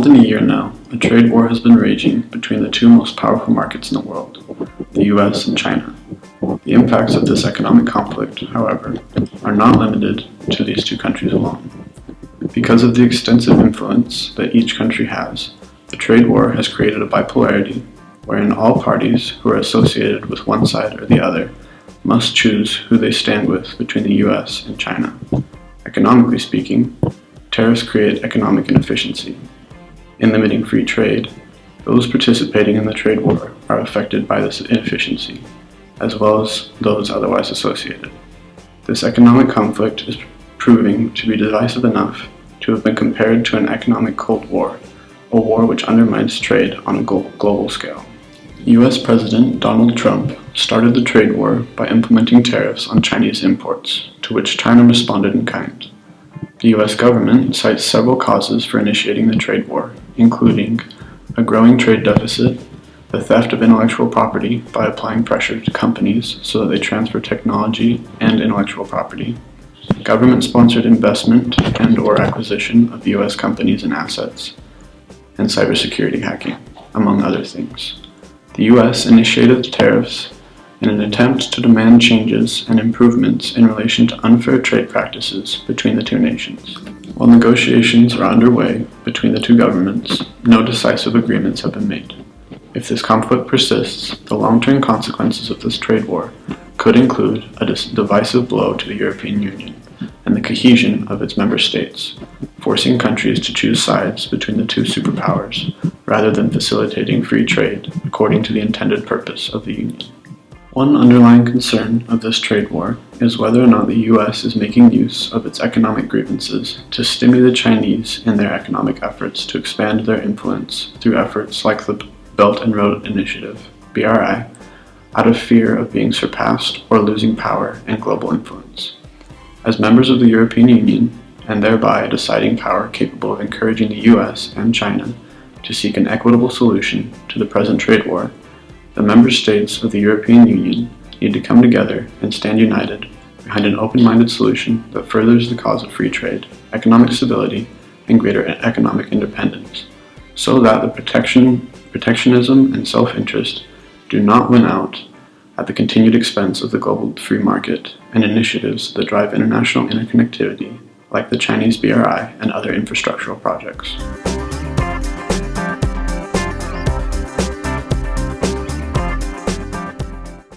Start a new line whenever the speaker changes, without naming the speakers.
than a year now, a trade war has been raging between the two most powerful markets in the world, the US and China. The impacts of this economic conflict, however, are not limited to these two countries alone. Because of the extensive influence that each country has, the trade war has created a bipolarity wherein all parties who are associated with one side or the other must choose who they stand with between the US and China. Economically speaking, tariffs create economic inefficiency. In limiting free trade, those participating in the trade war are affected by this inefficiency, as well as those otherwise associated. This economic conflict is proving to be divisive enough to have been compared to an economic Cold War, a war which undermines trade on a global scale. US President Donald Trump started the trade war by implementing tariffs on Chinese imports, to which China responded in kind. The US government cites several causes for initiating the trade war, including a growing trade deficit, the theft of intellectual property by applying pressure to companies so that they transfer technology and intellectual property, government-sponsored investment and/or acquisition of US companies and assets, and cybersecurity hacking, among other things. The US initiated the tariffs in an attempt to demand changes and improvements in relation to unfair trade practices between the two nations. While negotiations are underway between the two governments, no decisive agreements have been made. If this conflict persists, the long-term consequences of this trade war could include a divisive blow to the European Union and the cohesion of its member states, forcing countries to choose sides between the two superpowers rather than facilitating free trade according to the intended purpose of the Union. One underlying concern of this trade war is whether or not the US is making use of its economic grievances to stimulate the Chinese in their economic efforts to expand their influence through efforts like the Belt and Road Initiative, BRI, out of fear of being surpassed or losing power and global influence. As members of the European Union, and thereby a deciding power capable of encouraging the US and China to seek an equitable solution to the present trade war, the member states of the European Union need to come together and stand united behind an open-minded solution that furthers the cause of free trade, economic stability, and greater economic independence, so that the protectionism and self-interest do not win out at the continued expense of the global free market and initiatives that drive international interconnectivity like the Chinese BRI and other infrastructural projects.